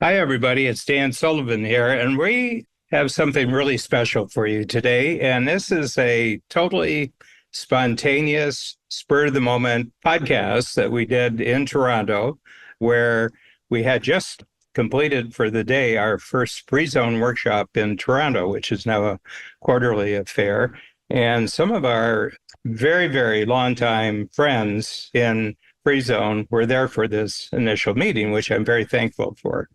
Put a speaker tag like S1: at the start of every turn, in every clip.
S1: Hi, everybody. It's Dan Sullivan here, and we have something really special for you today. And this is a totally spontaneous, spur of the moment podcast that we did in Toronto, where we had just completed for the day our first free zone workshop in Toronto, which is now a quarterly affair. And some of our very, very longtime friends in Free Zone were there for this initial meeting, which I'm very thankful for.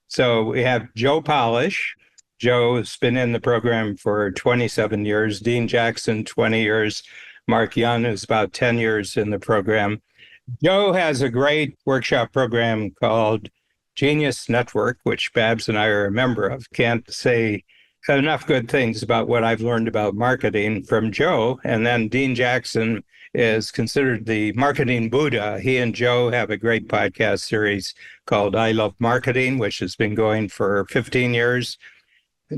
S1: So we have Joe Polish. Joe's been in the program for 27 years, Dean Jackson, 20 years, Mark Young is about 10 years in the program. Joe has a great workshop program called Genius Network, which Babs and I are a member of. Can't say enough good things about what I've learned about marketing from Joe. And then Dean Jackson is considered the marketing Buddha. He and Joe have a great podcast series called I Love Marketing, which has been going for 15 years.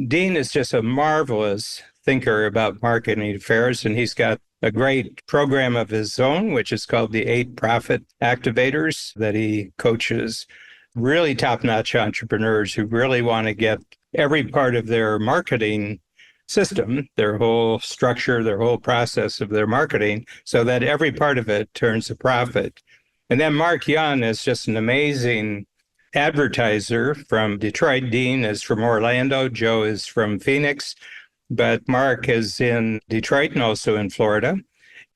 S1: Dean is just a marvelous thinker about marketing affairs, and he's got a great program of his own, which is called the 8 Profit Activators, that he coaches really top-notch entrepreneurs who really want to get every part of their marketing system, their whole structure, their whole process of their marketing, so that every part of it turns a profit. And then Mark Young is just an amazing advertiser from Detroit. Dean is from Orlando. Joe is from Phoenix. But Mark is in Detroit and also in Florida.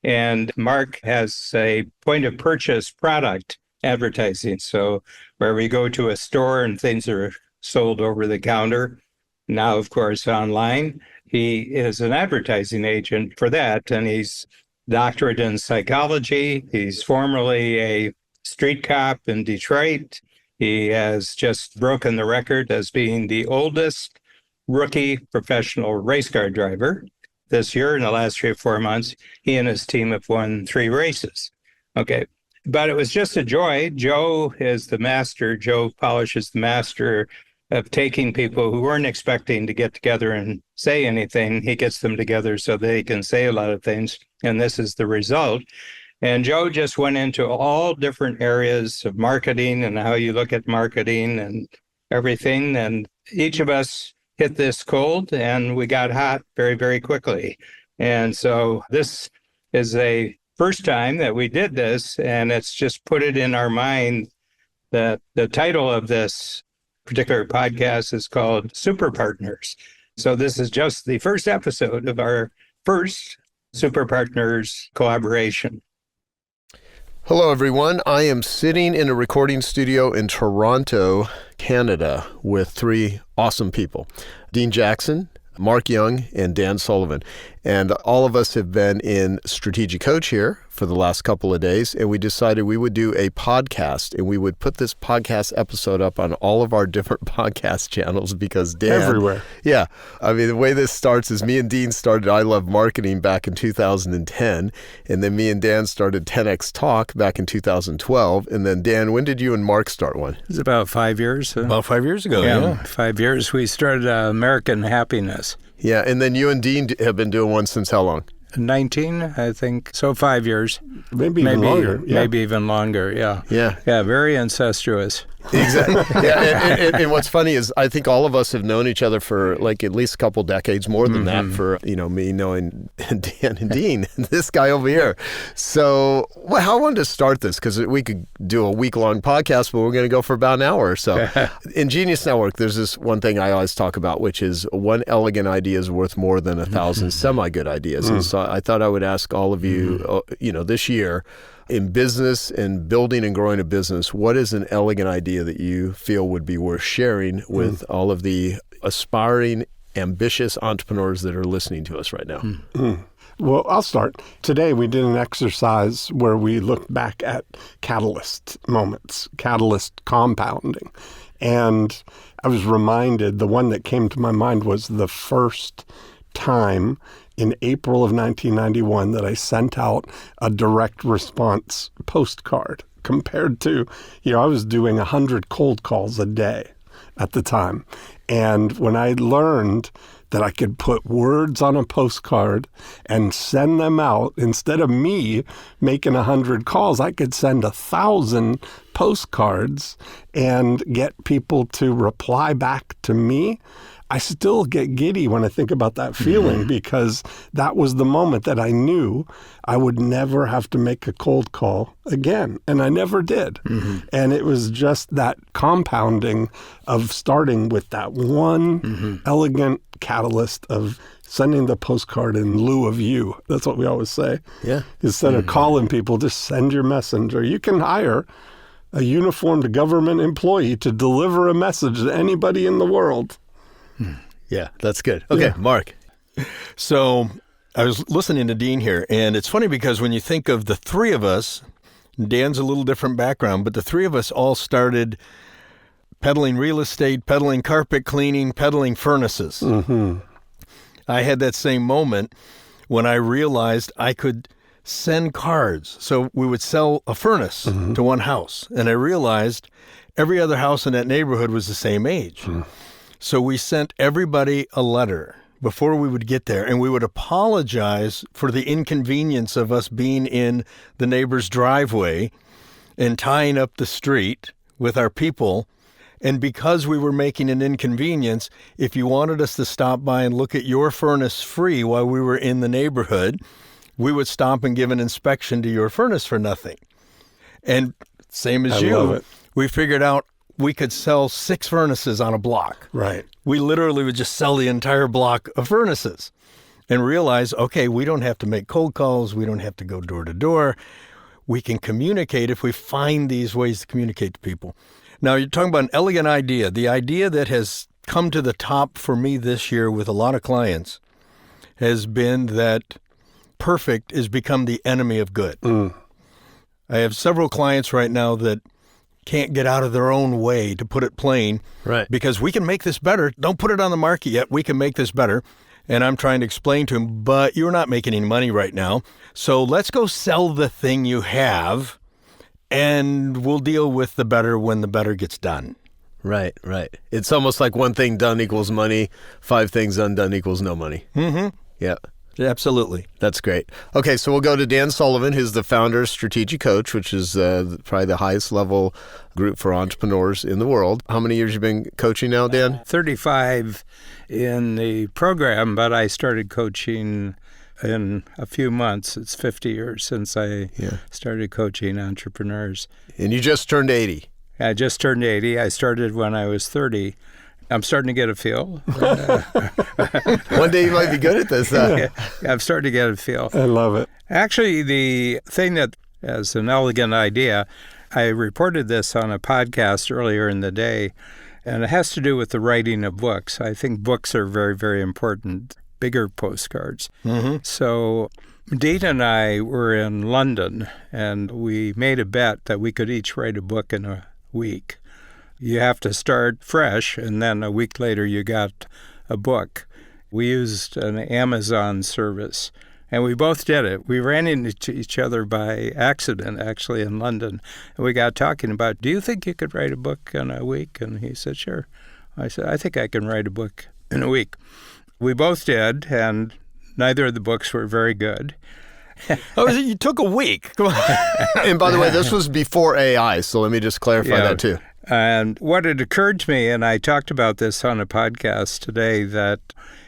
S1: And Mark has a point of purchase product advertising. So where we go to a store and things are sold over the counter, now, of course, online, he is an advertising agent for that. And he's doctorate in psychology. He's formerly a street cop in Detroit. He has just broken the record as being the oldest rookie professional race car driver. This year, in the last 3 or 4 months, he and his team have won 3 races. Okay. But it was just a joy. Joe is the master. Joe Polish is the master of taking people who weren't expecting to get together and say anything. He gets them together so they can say a lot of things. And this is the result. And Joe just went into all different areas of marketing and how you look at marketing and everything. And each of us hit this cold and we got hot very, very quickly. And so this is a first time that we did this, and it's just put it in our mind that the title of this particular podcast is called Super Partners. So this is just the first episode of our first Super Partners collaboration.
S2: Hello, everyone. I am sitting in a recording studio in Toronto, Canada, with 3 awesome people, Dean Jackson, Mark Young, and Dan Sullivan. And all of us have been in Strategic Coach here for the last couple of days, and we decided we would do a podcast, and we would put this podcast episode up on all of our different podcast channels because Dan...
S3: Everywhere.
S2: Yeah. I mean, the way this starts is me and Dean started I Love Marketing back in 2010, and then me and Dan started 10X Talk back in 2012, and then Dan, when did you and Mark start one?
S1: It was about 5 years.
S3: About 5 years ago,
S1: yeah. 5 years. We started American Happiness.
S2: Yeah, and then you and Dean have been doing one since how long?
S1: 19, I think. So 5 years.
S3: Maybe even longer. Yeah.
S1: Maybe even longer, yeah.
S2: Yeah.
S1: Yeah, very incestuous.
S2: Exactly. Yeah, and what's funny is I think all of us have known each other for like at least a couple decades, more than that for, me knowing Dan and Dean, this guy over here. So how I wanted to start this, because we could do a week-long podcast, but we're going to go for about an hour or so. In Genius Network, there's this one thing I always talk about, which is one elegant idea is worth more than 1,000 semi-good ideas. And so I thought I would ask all of you, this year, in business and building and growing a business, what is an elegant idea that you feel would be worth sharing with all of the aspiring, ambitious entrepreneurs that are listening to us right now?
S3: Well, I'll start. Today, we did an exercise where we looked back at catalyst moments, catalyst compounding. And I was reminded, the one that came to my mind was the first time in April of 1991 that I sent out a direct response postcard compared to, I was doing 100 cold calls a day at the time. And when I learned that I could put words on a postcard and send them out, instead of me making 100 calls, I could send 1,000 postcards and get people to reply back to me, I still get giddy when I think about that feeling because that was the moment that I knew I would never have to make a cold call again. And I never did. And it was just that compounding of starting with that one elegant catalyst of sending the postcard in lieu of you. That's what we always say.
S2: Yeah.
S3: Instead of calling people, just send your messenger. You can hire a uniformed government employee to deliver a message to anybody in the world.
S2: Yeah, that's good. Okay, yeah. Mark.
S4: So I was listening to Dean here, and it's funny because when you think of the three of us, Dan's a little different background, but the three of us all started peddling real estate, peddling carpet cleaning, peddling furnaces. I had that same moment when I realized I could send cards. So we would sell a furnace to one house, and I realized every other house in that neighborhood was the same age. So we sent everybody a letter before we would get there, and we would apologize for the inconvenience of us being in the neighbor's driveway and tying up the street with our people. And because we were making an inconvenience, if you wanted us to stop by and look at your furnace free while we were in the neighborhood, we would stop and give an inspection to your furnace for nothing. And same as you, we figured out we could sell 6 furnaces on a block.
S3: Right.
S4: We literally would just sell the entire block of furnaces and realize, okay, we don't have to make cold calls. We don't have to go door to door. We can communicate if we find these ways to communicate to people. Now, you're talking about an elegant idea. The idea that has come to the top for me this year with a lot of clients has been that perfect has become the enemy of good. I have several clients right now that can't get out of their own way, to put it plain,
S2: right?
S4: Because we can make this better. Don't put it on the market yet. We can make this better. And I'm trying to explain to them, but you're not making any money right now. So let's go sell the thing you have, and we'll deal with the better when the better gets done.
S2: Right. It's almost like one thing done equals money, 5 things undone equals no money. Yeah.
S4: Absolutely.
S2: That's great. Okay, so we'll go to Dan Sullivan, who's the founder of Strategic Coach, which is probably the highest level group for entrepreneurs in the world. How many years you been coaching now, Dan?
S1: 35 in the program, but I started coaching in a few months. It's 50 years since I started coaching entrepreneurs.
S2: And you just turned 80.
S1: I just turned 80. I started when I was 30. I'm starting to get a feel.
S2: One day you might be good at this.
S1: I'm starting to get a feel.
S3: I love it.
S1: Actually, the thing that, as an elegant idea, I reported this on a podcast earlier in the day, and it has to do with the writing of books. I think books are very, very important, bigger postcards. So Dean and I were in London, and we made a bet that we could each write a book in a week. You have to start fresh, and then a week later you got a book. We used an Amazon service, and we both did it. We ran into each other by accident, actually, in London, and we got talking about, do you think you could write a book in a week? And he said, sure. I said, I think I can write a book in a week. We both did, and neither of the books were very good.
S4: Oh, you took a week. Come on.
S2: And by the way, this was before AI, so let me just clarify that too.
S1: And what had occurred to me, and I talked about this on a podcast today, that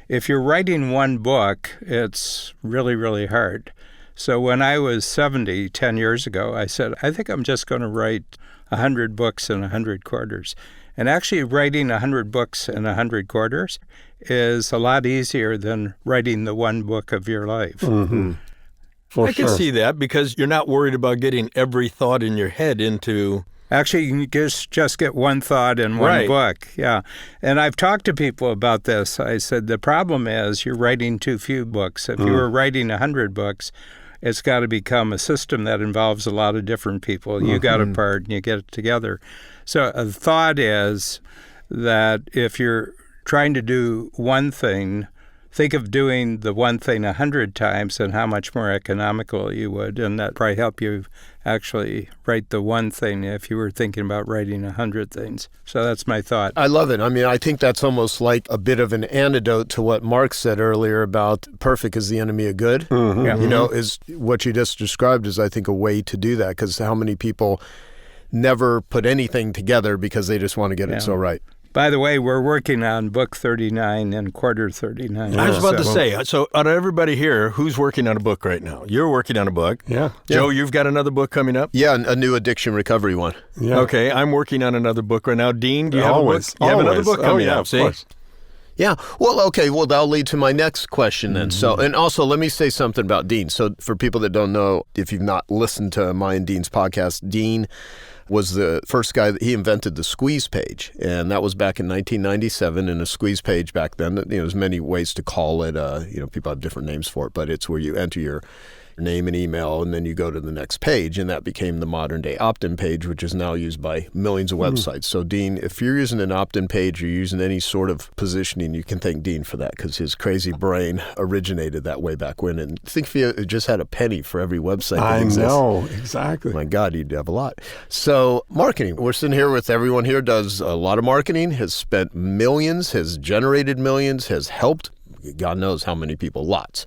S1: if you're writing one book, it's really, really hard. So when I was 70, 10 years ago, I said, I think I'm just going to write 100 books in 100 quarters. And actually writing 100 books in 100 quarters is a lot easier than writing the one book of your life.
S4: I can see that because you're not worried about getting every thought in your head into...
S1: Actually, you can just get one thought in one book. Yeah. And I've talked to people about this. I said, the problem is you're writing too few books. If you were writing 100 books, it's got to become a system that involves a lot of different people. You got a part and you get it together. So the thought is that if you're trying to do one thing, think of doing the one thing 100 times and how much more economical you would, and that probably help you actually write the one thing if you were thinking about writing 100 things. So that's my thought.
S2: I love it. I mean, I think that's almost like a bit of an antidote to what Mark said earlier about perfect is the enemy of good. You know, is what you just described is, I think, a way to do that, because how many people never put anything together because they just want to get it so right.
S1: By the way, we're working on book 39 and quarter 39.
S4: I was about to say, so out of everybody here, who's working on a book right now? You're working on a book.
S3: Yeah.
S4: Joe, you've got another book coming up?
S2: Yeah, a new addiction recovery one.
S3: Yeah.
S4: Okay, I'm working on another book right now. Dean, do you have a book? You have another book coming up, see?
S2: Yeah. Well, okay. Well, that'll lead to my next question then. So, and also let me say something about Dean. So for people that don't know, if you've not listened to mine and Dean's podcast, Dean was the first guy that he invented the squeeze page. And that was back in 1997. And a squeeze page back then, there's many ways to call it. People have different names for it, but it's where you enter your name and email, and then you go to the next page, and that became the modern day opt-in page, which is now used by millions of websites. So Dean, if you're using an opt-in page or using any sort of positioning, you can thank Dean for that, because his crazy brain originated that way back when. And think if you just had a penny for every website that exists.
S3: I know, exactly.
S2: My God, you'd have a lot. So marketing, we're sitting here with everyone here does a lot of marketing, has spent millions, has generated millions, has helped God knows how many people, lots.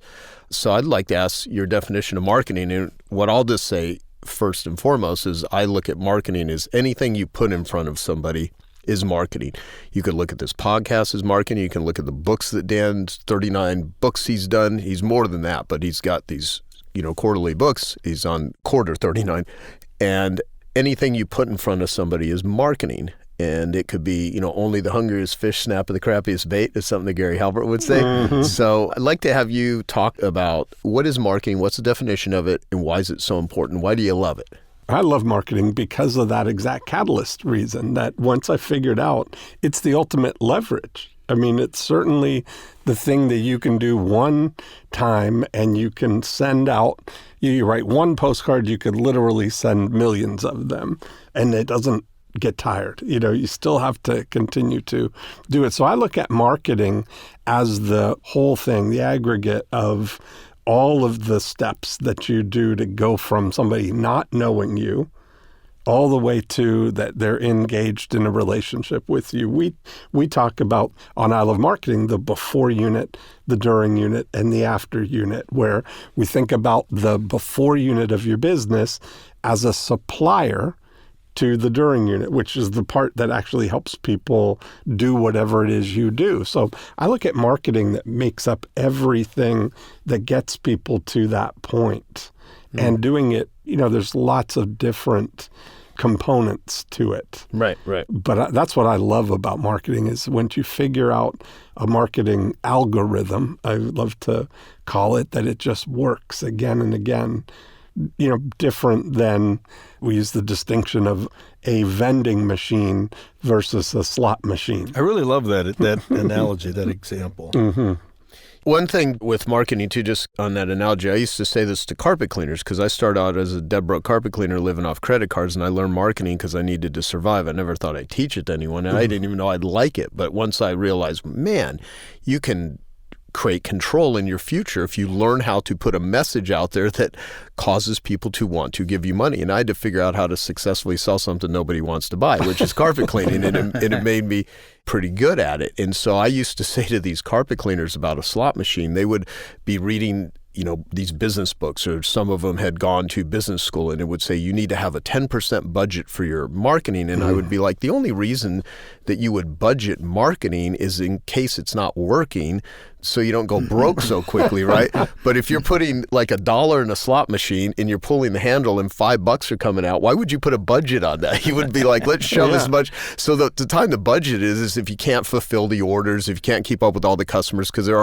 S2: So I'd like to ask your definition of marketing. And what I'll just say first and foremost is I look at marketing as anything you put in front of somebody is marketing. You could look at this podcast as marketing. You can look at the books that Dan's 39 books he's done. He's more than that, but he's got these, quarterly books. He's on quarter 39. And anything you put in front of somebody is marketing. And it could be, only the hungriest fish snap at the crappiest bait is something that Gary Halbert would say. Mm-hmm. So I'd like to have you talk about what is marketing, what's the definition of it, and why is it so important? Why do you love it?
S3: I love marketing because of that exact catalyst reason, that once I figured out it's the ultimate leverage. I mean, it's certainly the thing that you can do one time and you can send out, you write one postcard, you could literally send millions of them, and it doesn't get tired. You still have to continue to do it. So I look at marketing as the whole thing, the aggregate of all of the steps that you do to go from somebody not knowing you all the way to that they're engaged in a relationship with you. We talk about on I Love Marketing, the before unit, the during unit, and the after unit, where we think about the before unit of your business as a supplier to the during unit, which is the part that actually helps people do whatever it is you do. So I look at marketing that makes up everything that gets people to that point. Mm. And doing it, there's lots of different components to it.
S2: Right.
S3: But that's what I love about marketing is once you figure out a marketing algorithm, I love to call it, that it just works again and again. Different than we use the distinction of a vending machine versus a slot machine.
S4: I really love that analogy, that example.
S3: Mm-hmm.
S2: One thing with marketing, too, just on that analogy, I used to say this to carpet cleaners because I started out as a dead broke carpet cleaner living off credit cards, and I learned marketing because I needed to survive. I never thought I'd teach it to anyone, and I didn't even know I'd like it. But once I realized, man, you can create control in your future if you learn how to put a message out there that causes people to want to give you money. And I had to figure out how to successfully sell something nobody wants to buy, which is carpet cleaning, and it made me pretty good at it. And so I used to say to these carpet cleaners about a slot machine, they would be reading these business books, or some of them had gone to business school, and it would say you need to have a 10% budget for your marketing. And I would be like, the only reason that you would budget marketing is in case it's not working, so you don't go broke so quickly, right? But if you're putting like $1 in a slot machine and you're pulling the handle and $5 are coming out, why would you put a budget on that? You would be like, let's shove as much. So the time the budget is if you can't fulfill the orders, if you can't keep up with all the customers, because there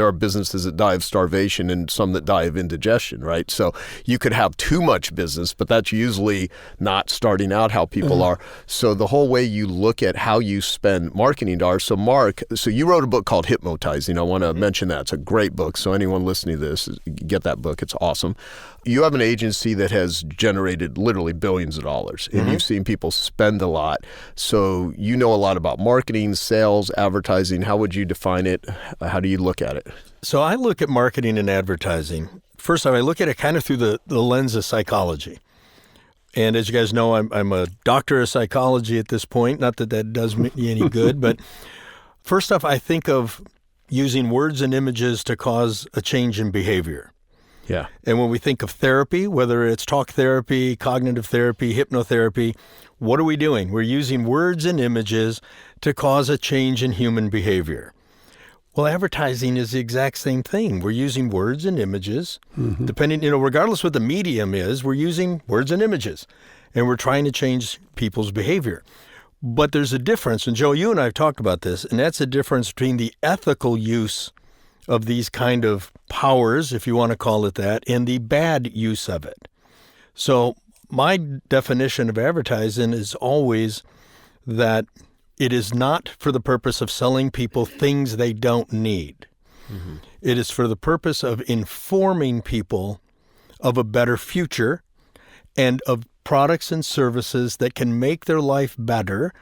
S2: are businesses that die of starvation and some that die of indigestion, right? So you could have too much business, but that's usually not starting out how people are. So the whole way you look at how you spend marketing dollars. So Mark, you wrote a book called Hypnotizing. I want to mention that. It's a great book. So anyone listening to this, get that book. It's awesome. You have an agency that has generated literally billions of dollars, and you've seen people spend a lot. So you know a lot about marketing, sales, advertising. How would you define it? How do you look at it?
S4: So I look at marketing and advertising. First off, I look at it kind of through the lens of psychology. And as you guys know, I'm a doctor of psychology at this point. Not that does me any good, but first off, I think of using words and images to cause a change in behavior.
S2: Yeah.
S4: And when we think of therapy, whether it's talk therapy, cognitive therapy, hypnotherapy, what are we doing? We're using words and images to cause a change in human behavior. Well, advertising is the exact same thing. We're using words and images, depending, regardless what the medium is, we're using words and images, and we're trying to change people's behavior. But there's a difference, and Joe, you and I have talked about this, and that's the difference between the ethical use of these kind of powers, if you want to call it that, and the bad use of it. So my definition of advertising is always that it is not for the purpose of selling people things they don't need. It is for the purpose of informing people of a better future and of products and services that can make their life better.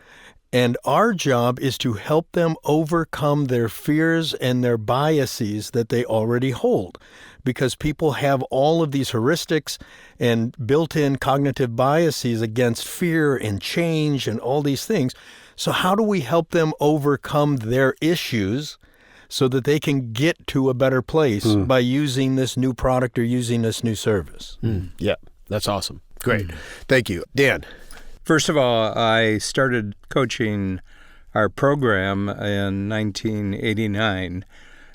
S4: And our job is to help them overcome their fears and their biases that they already hold. Because people have all of these heuristics and built-in cognitive biases against fear and change and all these things. So how do we help them overcome their issues so that they can get to a better place by using this new product or using this new service?
S2: Yeah, that's awesome. Great. Thank you. Dan.
S1: First of all, I started coaching our program in 1989.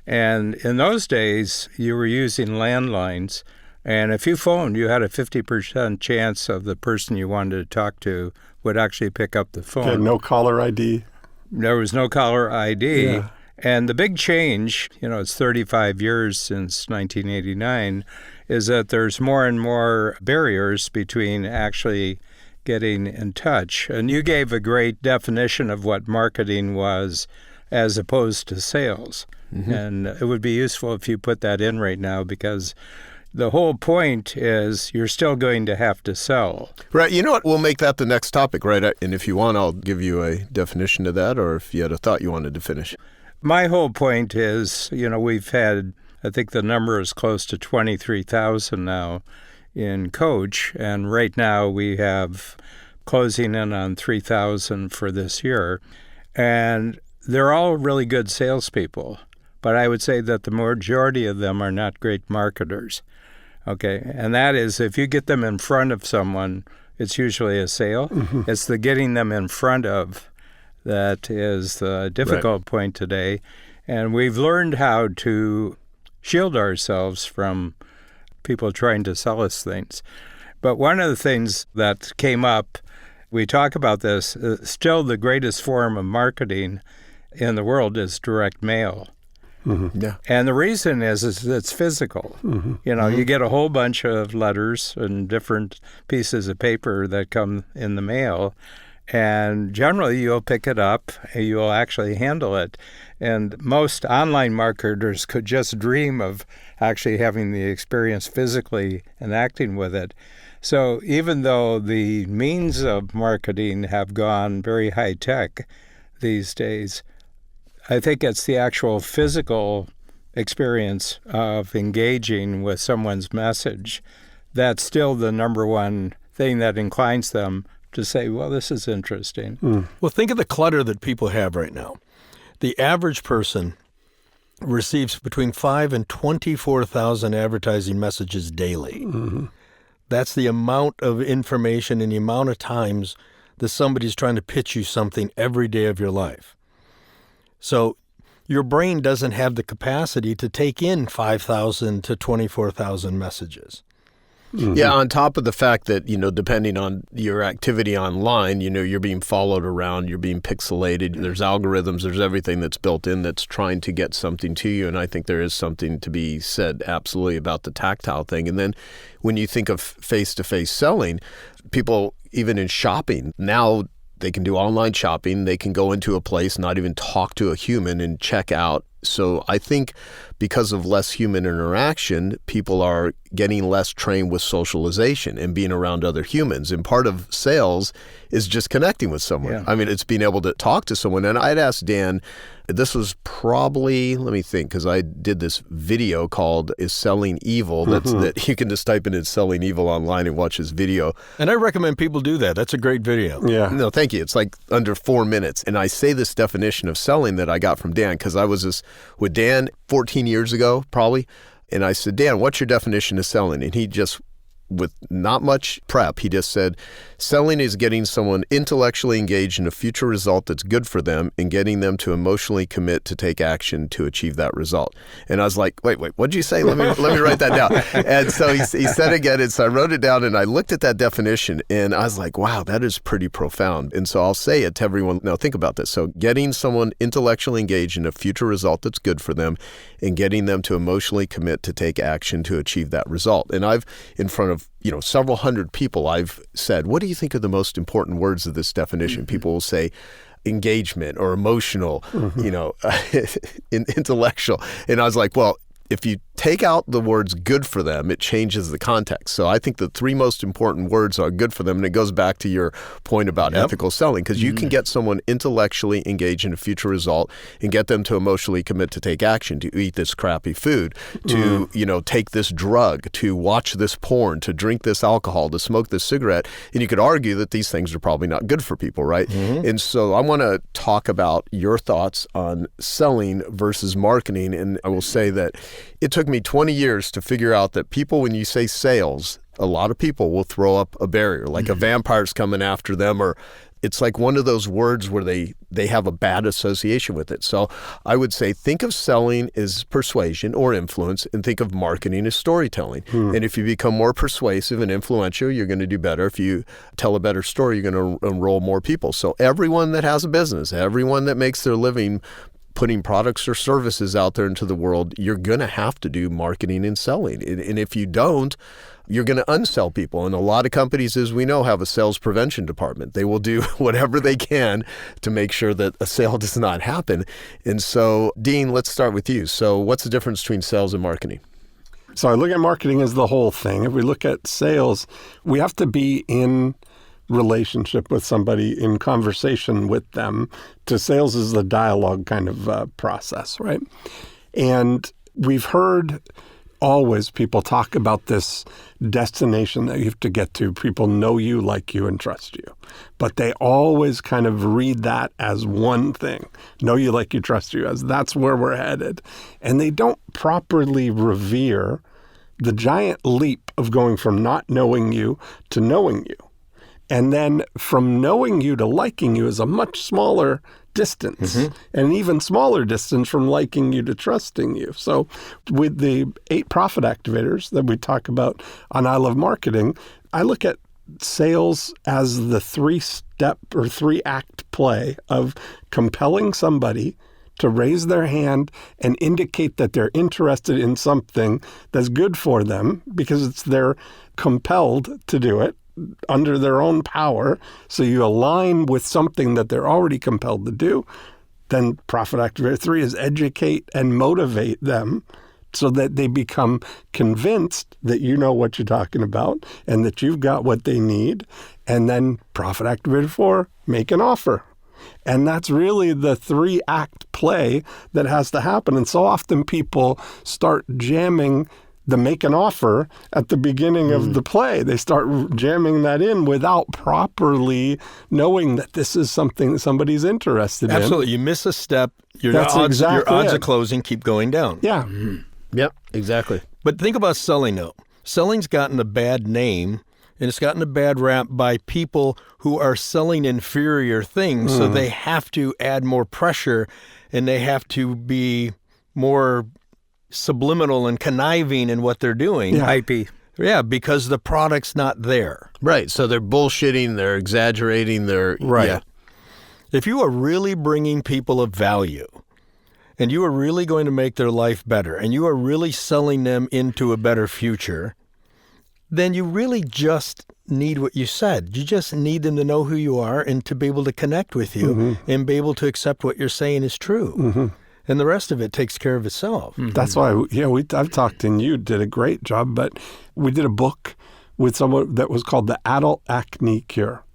S1: And in those days, you were using landlines. And if you phoned, you had a 50% chance of the person you wanted to talk to would actually pick up the phone.
S3: Okay, no caller ID.
S1: There was no caller ID.
S3: Yeah.
S1: And the big change, it's 35 years since 1989, is that there's more and more barriers between actually getting in touch. And you gave a great definition of what marketing was as opposed to sales. And it would be useful if you put that in right now, because the whole point is you're still going to have to sell.
S2: Right. You know what? We'll make that the next topic, right? And if you want, I'll give you a definition to that, or if you had a thought you wanted to finish.
S1: My whole point is, we've had, I think the number is close to 23,000 now in coach. And right now we have closing in on 3,000 for this year. And they're all really good salespeople. But I would say that the majority of them are not great marketers. Okay. And that is, if you get them in front of someone, it's usually a sale. It's the getting them in front of that is the difficult point today. And we've learned how to shield ourselves from people trying to sell us things. But one of the things that came up, we talk about this, still the greatest form of marketing in the world is direct mail.
S2: Yeah.
S1: And the reason is it's physical. You get a whole bunch of letters and different pieces of paper that come in the mail, and generally you'll pick it up and you'll actually handle it. And most online marketers could just dream of actually having the experience physically and acting with it. So even though the means of marketing have gone very high tech these days, I think it's the actual physical experience of engaging with someone's message that's still the number one thing that inclines them to say, well, this is interesting.
S4: Well, think of the clutter that people have right now. The average person receives between 5,000 and 24,000 advertising messages daily. That's the amount of information and the amount of times that somebody's trying to pitch you something every day of your life. So your brain doesn't have the capacity to take in 5,000 to 24,000 messages.
S2: Yeah, on top of the fact that, depending on your activity online, you're being followed around, you're being pixelated, there's algorithms, there's everything that's built in that's trying to get something to you. And I think there is something to be said absolutely about the tactile thing. And then when you think of face-to-face selling, people, even in shopping, now they can do online shopping, they can go into a place, not even talk to a human and check out. So I think because of less human interaction, people are getting less trained with socialization and being around other humans. And part of sales is just connecting with someone.
S1: Yeah.
S2: I mean, it's being able to talk to someone. And I'd asked Dan, this was probably, let me think, because I did this video called Is Selling Evil? That you can just type in Is Selling Evil online and watch this video.
S4: And I recommend people do that. That's a great video.
S3: Yeah.
S2: No, thank you. It's like under 4 minutes. And I say this definition of selling that I got from Dan because I was with Dan 14 years ago, probably. And I said, Dan, what's your definition of selling? And he just, with not much prep, he just said, selling is getting someone intellectually engaged in a future result that's good for them and getting them to emotionally commit to take action to achieve that result. And I was like, wait, what'd you say? Let me write that down. And so he said again, and so I wrote it down and I looked at that definition and I was like, wow, that is pretty profound. And so I'll say it to everyone. Now think about this. So getting someone intellectually engaged in a future result that's good for them and getting them to emotionally commit to take action to achieve that result. And I've, in front of several hundred people, I've said, what do you think are the most important words of this definition? People will say engagement or emotional, intellectual. And I was like, well, if you take out the words good for them, it changes the context. So I think the three most important words are good for them. And it goes back to your point about ethical selling, because you can get someone intellectually engaged in a future result and get them to emotionally commit to take action, to eat this crappy food, to, take this drug, to watch this porn, to drink this alcohol, to smoke this cigarette. And you could argue that these things are probably not good for people, right? And so I want to talk about your thoughts on selling versus marketing. And I will say that it took me 20 years to figure out that people, when you say sales, a lot of people will throw up a barrier, like a vampire's coming after them, or it's like one of those words where they have a bad association with it. So I would say think of selling as persuasion or influence and think of marketing as storytelling. And if you become more persuasive and influential, you're going to do better. If you tell a better story, you're going to enroll more people. So everyone that has a business, everyone that makes their living putting products or services out there into the world, you're going to have to do marketing and selling. And if you don't, you're going to unsell people. And a lot of companies, as we know, have a sales prevention department. They will do whatever they can to make sure that a sale does not happen. And so, Dean, let's start with you. So what's the difference between sales and marketing?
S3: So I look at marketing as the whole thing. If we look at sales, we have to be in relationship with somebody, in conversation with them. To sales is the dialogue kind of process, right? And we've heard always people talk about this destination that you have to get to. People know you, like you, and trust you. But they always kind of read that as one thing. Know you, like you, trust you, as that's where we're headed. And they don't properly revere the giant leap of going from not knowing you to knowing you. And then from knowing you to liking you is a much smaller distance, and an even smaller distance from liking you to trusting you. So with the 8 profit activators that we talk about on I Love Marketing, I look at sales as the 3-step or 3-act play of compelling somebody to raise their hand and indicate that they're interested in something that's good for them because they're compelled to do it under their own power. So you align with something that they're already compelled to do. Then profit activator 3 is educate and motivate them so that they become convinced that you know what you're talking about and that you've got what they need. And then profit activator 4, make an offer. And that's really the 3-act play that has to happen. And so often people start jamming the make an offer at the beginning of the play. They start jamming that in without properly knowing that this is something that somebody's interested in.
S4: Absolutely. You miss a step, your odds of closing keep going down.
S3: Yeah.
S2: Yep, exactly.
S4: But think about selling now. Selling's gotten a bad name, and it's gotten a bad rap by people who are selling inferior things, so they have to add more pressure, and they have to be more subliminal and conniving in what they're doing.
S1: IP.
S4: Yeah, because the product's not there.
S2: Right. So they're bullshitting, they're exaggerating,
S4: Right.
S2: Yeah.
S4: If you are really bringing people of value and you are really going to make their life better and you are really selling them into a better future, then you really just need what you said. You just need them to know who you are and to be able to connect with you and be able to accept what you're saying is true. And the rest of it takes care of itself.
S3: That's why, I've talked, and you did a great job, but we did a book with someone that was called The Adult Acne Cure.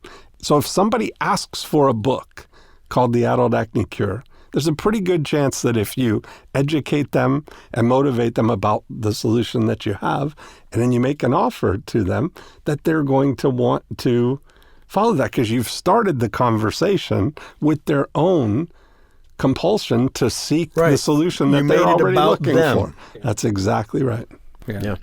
S3: So if somebody asks for a book called The Adult Acne Cure, there's a pretty good chance that if you educate them and motivate them about the solution that you have, and then you make an offer to them, that they're going to want to follow that because you've started the conversation with their own compulsion to seek
S4: Right.
S3: the solution that
S4: You
S3: they're
S4: made it
S3: already
S4: about
S3: looking
S4: them.
S3: for. That's exactly right.
S2: Yeah.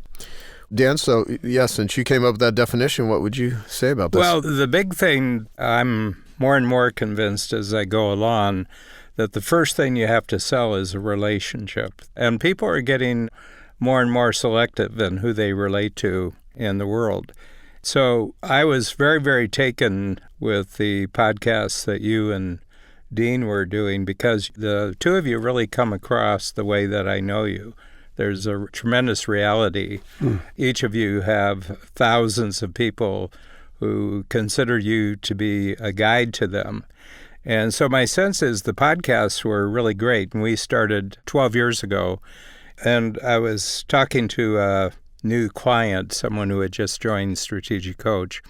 S2: Dan, so since you came up with that definition, what would you say about this?
S1: Well, the big thing, I'm more and more convinced as I go along, that the first thing you have to sell is a relationship. And people are getting more and more selective in who they relate to in the world. So I was very, very taken with the podcasts that you and Dean were doing, because the two of you really come across the way that I know you. There's a tremendous reality. Each of you have thousands of people who consider you to be a guide to them. And so my sense is the podcasts were really great. And we started 12 years ago. And I was talking to a new client, someone who had just joined Strategic Coach.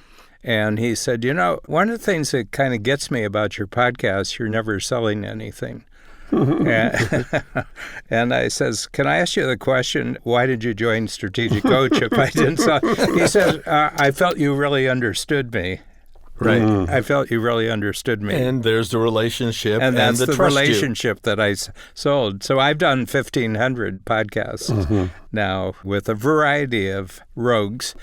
S1: And he said, one of the things that kind of gets me about your podcast, you're never selling anything. And I says, can I ask you the question, why did you join Strategic Coach if I didn't sell? He says, I felt you really understood me.
S4: Right.
S1: I felt you really understood me.
S4: And there's the relationship
S1: And that's
S4: the
S1: the
S4: trust
S1: relationship that I sold. So I've done 1,500 podcasts now with a variety of rogues.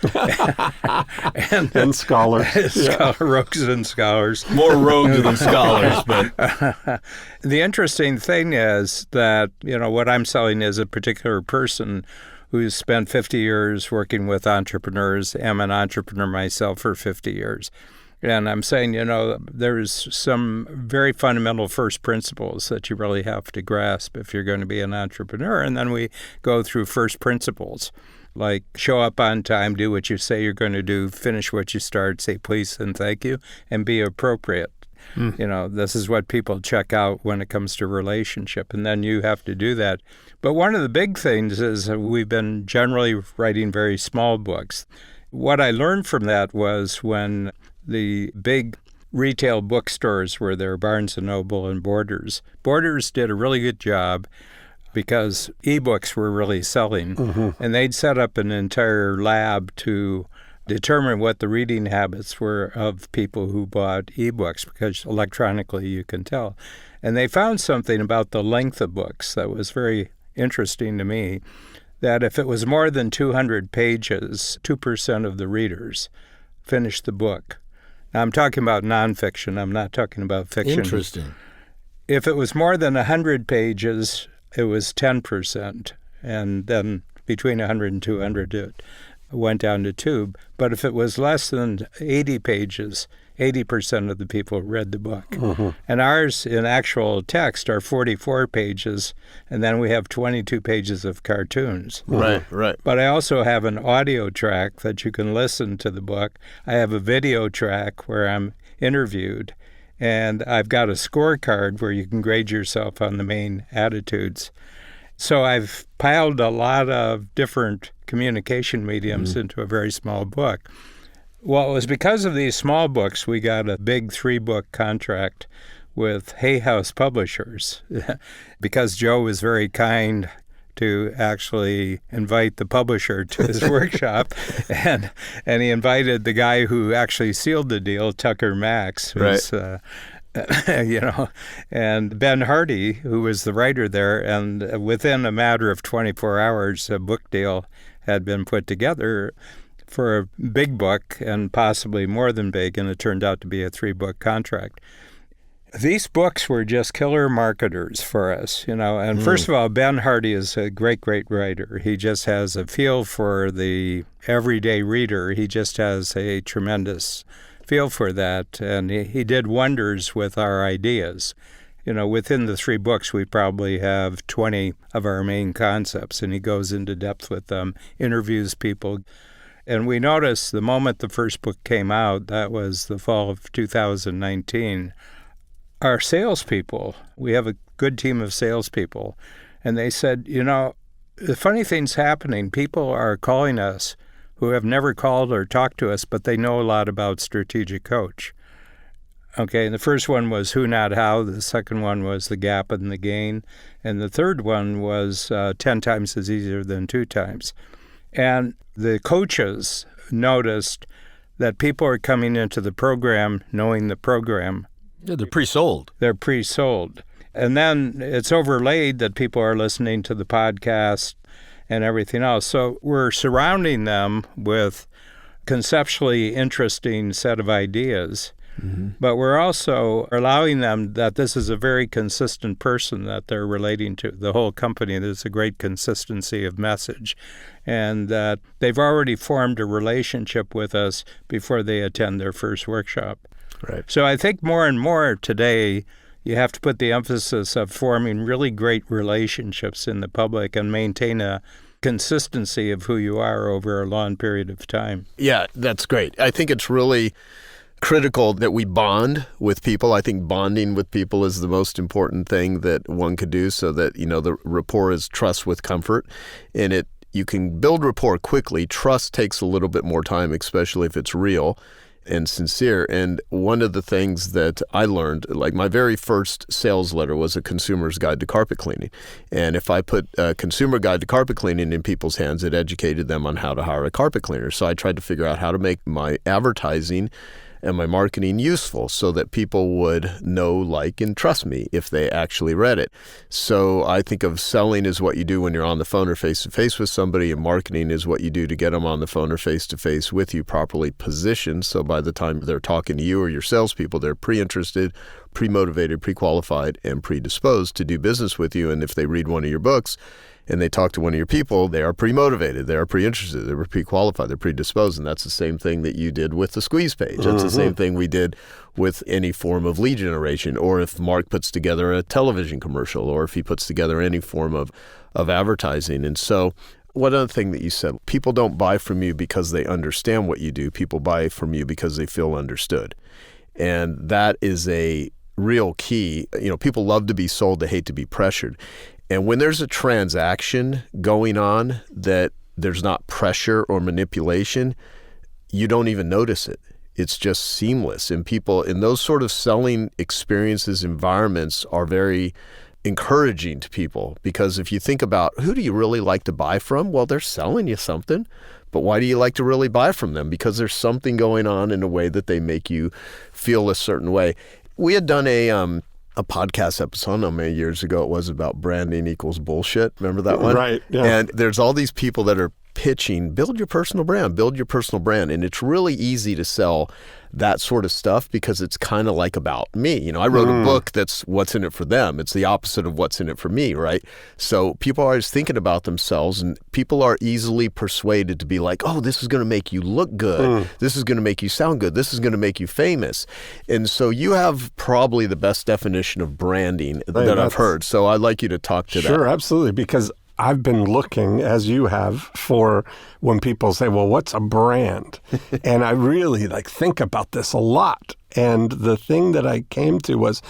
S3: And scholars.
S1: Rogues and scholars.
S4: you. More rogues than scholars, but
S1: The interesting thing is that, what I'm selling is a particular person who's spent 50 years working with entrepreneurs. I'm an entrepreneur myself for 50 years. And I'm saying, there's some very fundamental first principles that you really have to grasp if you're going to be an entrepreneur. And then we go through first principles, like show up on time, do what you say you're going to do, finish what you start, say please and thank you, and be appropriate. This is what people check out when it comes to relationship, and then you have to do that. But one of the big things is we've been generally writing very small books. What I learned from that was when the big retail bookstores were there, Barnes & Noble and Borders. Borders did a really good job because ebooks were really selling. And they'd set up an entire lab to determine what the reading habits were of people who bought ebooks, because electronically you can tell. And they found something about the length of books that was very interesting to me, that if it was more than 200 pages, 2% of the readers finished the book. Now, I'm talking about nonfiction. I'm not talking about fiction.
S4: interesting.
S1: If it was more than 100 pages, it was 10%. And then between 100 and 200, it went down to 2. But if it was less than 80 pages, 80% of the people read the book. And ours in actual text are 44 pages, and then we have 22 pages of cartoons.
S2: Right.
S1: But I also have an audio track that you can listen to the book. I have a video track where I'm interviewed, and I've got a scorecard where you can grade yourself on the main attitudes. So I've piled a lot of different communication mediums into a very small book. Well, it was because of these small books we got a big 3-book contract with Hay House Publishers because Joe was very kind to actually invite the publisher to his workshop, and he invited the guy who actually sealed the deal, Tucker Max, who's, and Ben Hardy, who was the writer there, and within a matter of 24 hours, a book deal had been put together for a big book, and possibly more than big, and it turned out to be a 3-book contract. These books were just killer marketers for us, and first of all, Ben Hardy is a great, great writer. He just has a feel for the everyday reader. He just has a tremendous feel for that, and he did wonders with our ideas. Within the 3 books, we probably have 20 of our main concepts, and he goes into depth with them, interviews people. And we noticed the moment the first book came out, that was the fall of 2019, our salespeople, we have a good team of salespeople, and they said, the funny thing's happening. People are calling us who have never called or talked to us, but they know a lot about Strategic Coach. Okay, and the first one was Who Not How, the second one was The Gap and the Gain, and the third one was 10 times is easier than 2 times. And the coaches noticed that people are coming into the program knowing the program.
S4: Yeah, they're pre-sold.
S1: They're pre-sold. And then it's overlaid that people are listening to the podcast and everything else. So we're surrounding them with conceptually interesting set of ideas. Mm-hmm. But we're also allowing them that this is a very consistent person that they're relating to. The whole company, there's a great consistency of message. And that they've already formed a relationship with us before they attend their first workshop.
S2: Right.
S1: So I think more and more today, you have to put the emphasis of forming really great relationships in the public and maintain a consistency of who you are over a long period of time.
S2: Yeah, that's great. I think it's really critical that we bond with people. I think bonding with people is the most important thing that one could do, so that, the rapport is trust with comfort. And you can build rapport quickly. Trust takes a little bit more time, especially if it's real and sincere. And one of the things that I learned, like my very first sales letter was a consumer's guide to carpet cleaning. And if I put a consumer guide to carpet cleaning in people's hands, it educated them on how to hire a carpet cleaner. So I tried to figure out how to make my advertising and my marketing useful so that people would know, like, and trust me if they actually read it. So I think of selling as what you do when you're on the phone or face-to-face with somebody, and marketing is what you do to get them on the phone or face-to-face with you, properly positioned. So by the time they're talking to you or your salespeople, they're pre-interested, pre-motivated, pre-qualified, and predisposed to do business with you. And if they read one of your books and they talk to one of your people, they are pre-motivated, they are pre-interested, they're pre-qualified, they're predisposed. And that's the same thing that you did with the squeeze page. That's the same thing we did with any form of lead generation, or if Mark puts together a television commercial, or if he puts together any form of advertising. And so one other thing that you said, people don't buy from you because they understand what you do. People buy from you because they feel understood. And that is a real key. People love to be sold, they hate to be pressured. And when there's a transaction going on that there's not pressure or manipulation, you don't even notice it. It's just seamless. And people in those sort of selling experiences, environments are very encouraging to people, because if you think about who do you really like to buy from? Well, they're selling you something. But why do you like to really buy from them? Because there's something going on in a way that they make you feel a certain way. We had done a podcast episode, I don't know how many years ago it was, about branding equals bullshit. Remember that one?
S3: Right. Yeah.
S2: And there's all these people that are pitching, build your personal brand, build your personal brand. And it's really easy to sell that sort of stuff because it's kind of like about me. I wrote a book that's what's in it for them. It's the opposite of what's in it for me, right? So people are always thinking about themselves, and people are easily persuaded to be like, oh, this is going to make you look good. This is going to make you sound good. This is going to make you famous. And so you have probably the best definition of branding that I've heard. So I'd like you to talk to that.
S3: Sure, absolutely. Because I've been looking, as you have, for when people say, well, what's a brand? And I really think about this a lot. And the thing that I came to was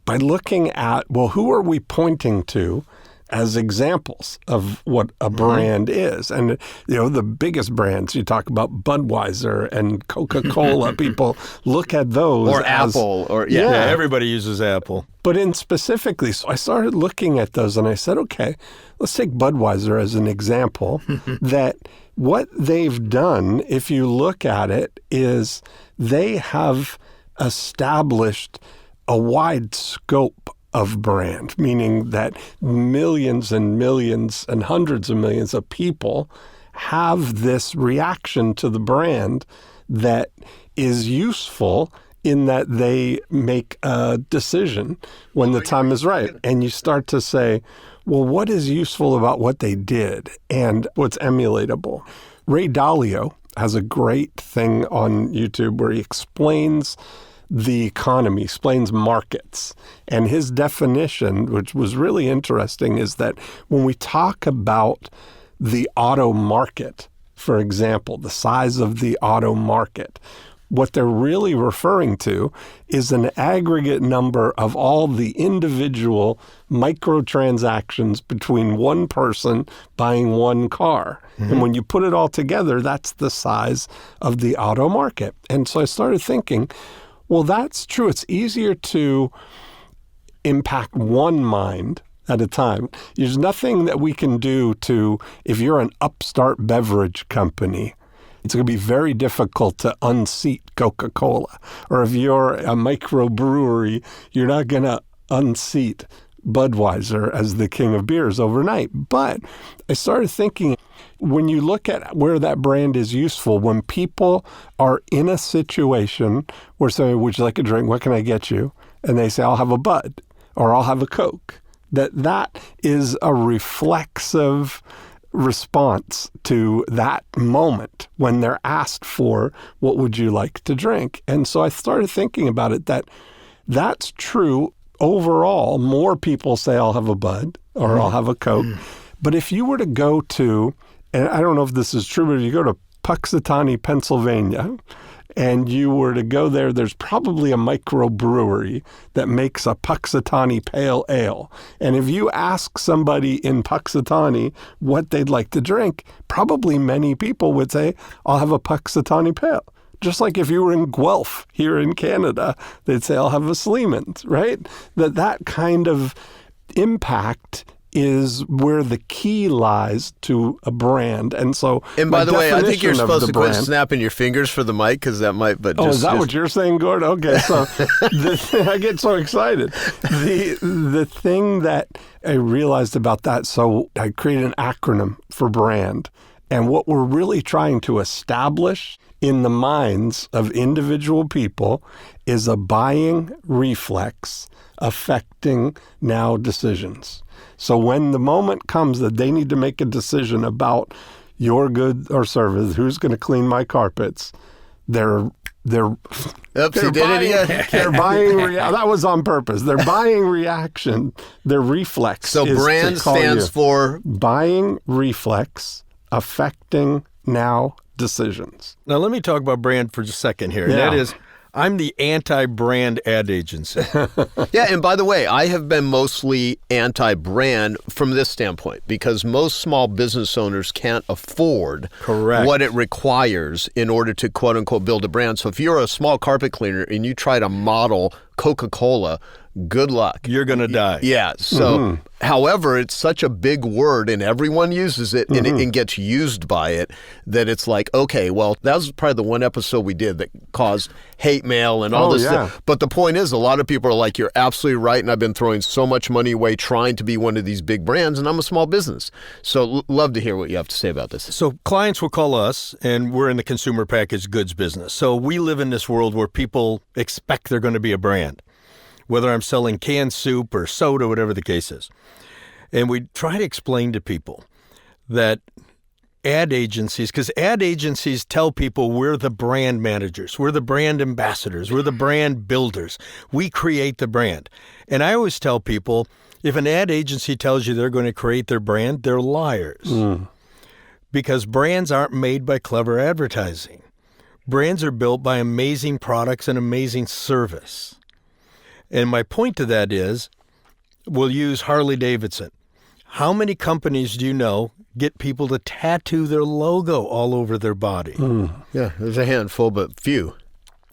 S3: by looking at, well, who are we pointing to as examples of what a brand is? And, the biggest brands, you talk about Budweiser and Coca-Cola, people look at those.
S2: Or Apple.
S4: Yeah, everybody uses Apple.
S3: But specifically, so I started looking at those and I said, okay, let's take Budweiser as an example, that what they've done, if you look at it, is they have established a wide scope of brand, meaning that millions and millions and hundreds of millions of people have this reaction to the brand that is useful in that they make a decision when the time is right. And you start to say, well, what is useful about what they did and what's emulatable? Ray Dalio has a great thing on YouTube where he explains the economy, explains markets. And his definition, which was really interesting, is that when we talk about the auto market, for example, the size of the auto market, what they're really referring to is an aggregate number of all the individual microtransactions between one person buying one car. Mm-hmm. And when you put it all together, that's the size of the auto market. And so I started thinking, well, that's true. It's easier to impact one mind at a time. There's nothing that we can do to, if you're an upstart beverage company, it's going to be very difficult to unseat Coca-Cola. Or if you're a microbrewery, you're not going to unseat Budweiser as the king of beers overnight. But I started thinking, when you look at where that brand is useful, when people are in a situation where somebody, would you like a drink? What can I get you? And they say, I'll have a Bud or I'll have a Coke. That is a reflexive response to that moment when they're asked for, what would you like to drink? And so I started thinking about it, that's true overall. More people say, I'll have a Bud or I'll have a Coke. But if you were to go to, and I don't know if this is true, but if you go to Puxatawny, Pennsylvania, and you were to go there, there's probably a microbrewery that makes a Puxatawny Pale Ale. And if you ask somebody in Puxatawny what they'd like to drink, probably many people would say, I'll have a Puxatawny Pale. Just like if you were in Guelph here in Canada, they'd say, I'll have a Sleeman's, right? That kind of impact is where the key lies to a brand. And so,
S2: and by the way, I think you're supposed to quit snapping your fingers for the mic, because that might, but
S3: is that what you're saying, Gord? Okay, so I get so excited. The thing that I realized about that, so I created an acronym for brand. And what we're really trying to establish in the minds of individual people is a buying reflex affecting now decisions. So when the moment comes that they need to make a decision about your good or service, who's going to clean my carpets, they're buying, that was on purpose. Their buying reaction, their reflex.
S2: So brand stands for
S3: buying reflex affecting now decisions.
S4: Now let me talk about brand for just a second here. Yeah. That is, I'm the anti-brand ad agency.
S2: Yeah, and by the way, I have been mostly anti-brand from this standpoint, because most small business owners can't afford what it requires in order to quote-unquote build a brand. So if you're a small carpet cleaner and you try to model Coca-Cola, good luck.
S4: You're going to die.
S2: Yeah. So, however, it's such a big word and everyone uses it and gets used by it that it's like, okay, well, that was probably the one episode we did that caused hate mail and all this stuff. But the point is, a lot of people are like, you're absolutely right. And I've been throwing so much money away trying to be one of these big brands, and I'm a small business. So love to hear what you have to say about this.
S4: So clients will call us, and we're in the consumer packaged goods business. So we live in this world where people expect they're going to be a brand, whether I'm selling canned soup or soda, whatever the case is. And we try to explain to people that ad agencies, because ad agencies tell people we're the brand managers, we're the brand ambassadors, we're the brand builders. We create the brand. And I always tell people, if an ad agency tells you they're going to create their brand, they're liars. Because brands aren't made by clever advertising. Brands are built by amazing products and amazing service. And my point to that is, we'll use Harley Davidson. How many companies do you know get people to tattoo their logo all over their body?
S2: Yeah, there's a handful, but few.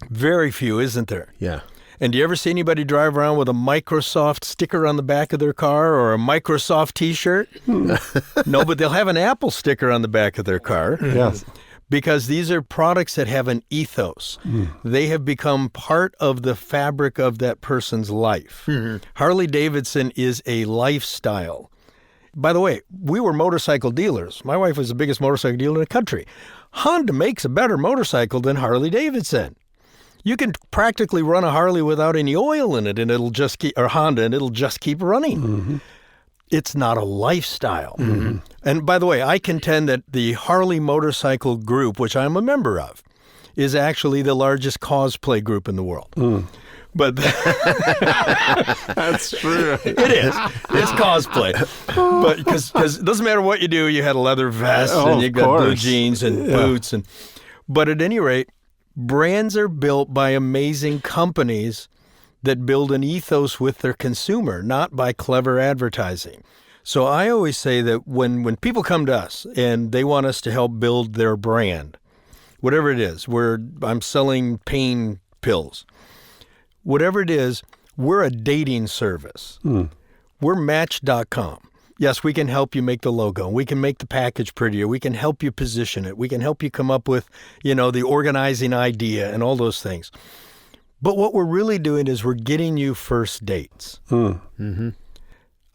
S4: Very few, isn't there?
S2: Yeah.
S4: And do you ever see anybody drive around with a Microsoft sticker on the back of their car or a Microsoft T-shirt? No, but they'll have an Apple sticker on the back of their car.
S3: Yes.
S4: Because these are products that have an ethos. They have become part of the fabric of that person's life. Harley Davidson is a lifestyle. By the way, we were motorcycle dealers. My wife was the biggest motorcycle dealer in the country. Honda makes a better motorcycle than Harley Davidson. You can practically run a Harley without any oil in it, and it'll just keep, or Honda, and it'll just keep running. It's not a lifestyle. And by the way, I contend that the Harley motorcycle group, which I'm a member of, is actually the largest cosplay group in the world. But
S3: that's true.
S4: It is. It's cosplay. But because it doesn't matter what you do, you had a leather vest and you got blue jeans and boots. But at any rate, brands are built by amazing companies that build an ethos with their consumer, not by clever advertising. So I always say that when people come to us and they want us to help build their brand, whatever it is, I'm selling pain pills, whatever it is, we're a dating service. We're Match.com. Yes, we can help you make the logo. We can make the package prettier. We can help you position it. We can help you come up with, the organizing idea and all those things. But what we're really doing is we're getting you first dates.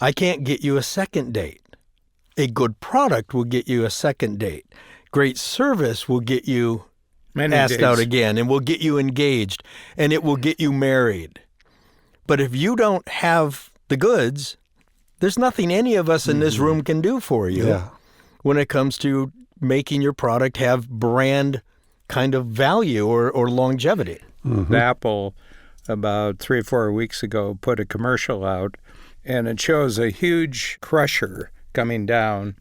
S4: I can't get you a second date. A good product will get you a second date. Great service will get you asked out again and will get you engaged and it will get you married. But if you don't have the goods, there's nothing any of us in this room can do for you when it comes to making your product have brand kind of value or longevity.
S1: Apple, about 3 or 4 weeks ago, put a commercial out, and it shows a huge crusher coming down,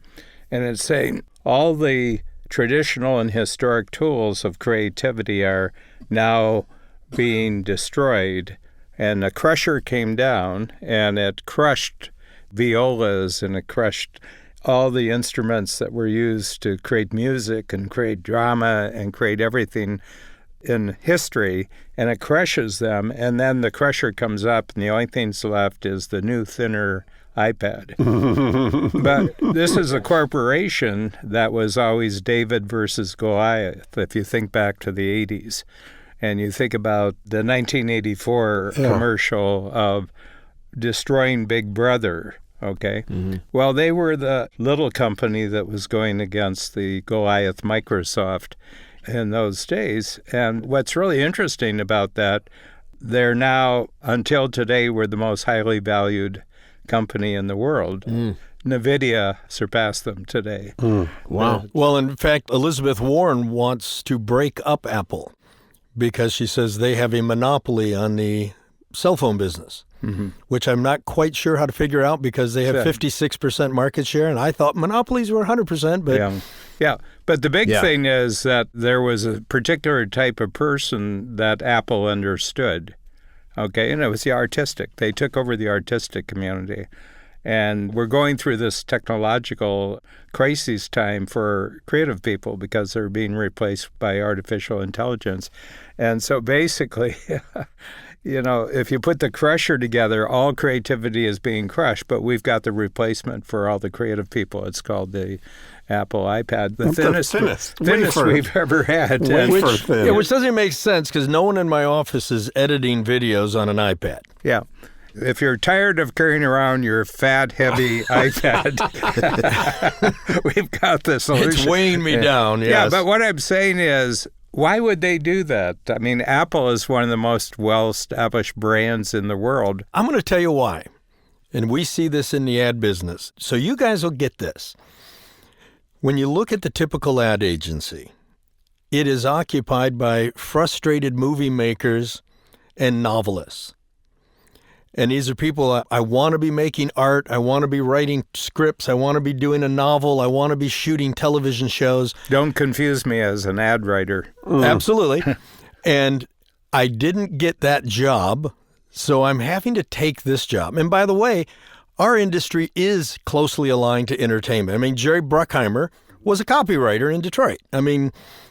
S1: and it's saying all the traditional and historic tools of creativity are now being destroyed. And the crusher came down, and it crushed violas, and it crushed all the instruments that were used to create music and create drama and create everything in history, and it crushes them. And then the crusher comes up, and the only thing's left is the new, thinner iPad. But this is a corporation that was always David versus Goliath, if you think back to the 80s. And you think about the 1984 commercial of destroying Big Brother, okay? Well, they were the little company that was going against the Goliath Microsoft in those days. And what's really interesting about that, they're now, until today, we're the most highly valued company in the world. NVIDIA surpassed them today.
S2: Wow.
S4: Well, in fact, Elizabeth Warren wants to break up Apple because she says they have a monopoly on the cell phone business, which I'm not quite sure how to figure out because they have 56% market share, and I thought monopolies were 100%. But
S1: yeah. But the big thing is that there was a particular type of person that Apple understood, okay, and it was the artistic. They took over the artistic community. And we're going through this technological crisis time for creative people because they're being replaced by artificial intelligence. And so basically, you know, if you put the crusher together, all creativity is being crushed, but we've got the replacement for all the creative people. It's called the Apple iPad, the thinnest we've ever had.
S4: Which doesn't make sense because no one in my office is editing videos on an iPad.
S1: Yeah. If you're tired of carrying around your fat, heavy iPad, we've got the solution.
S4: It's weighing me down, yes.
S1: Yeah, but what I'm saying is, why would they do that? I mean, Apple is one of the most well-established brands in the world.
S4: I'm going to tell you why. And we see this in the ad business. So you guys will get this. When you look at the typical ad agency, it is occupied by frustrated movie makers and novelists. And these are people, I want to be making art, I want to be writing scripts, I want to be doing a novel, I want to be shooting television shows.
S1: Don't confuse me as an ad writer.
S4: Absolutely. And I didn't get that job, so I'm having to take this job. And by the way, our industry is closely aligned to entertainment. I mean, Jerry Bruckheimer was a copywriter in Detroit. I mean,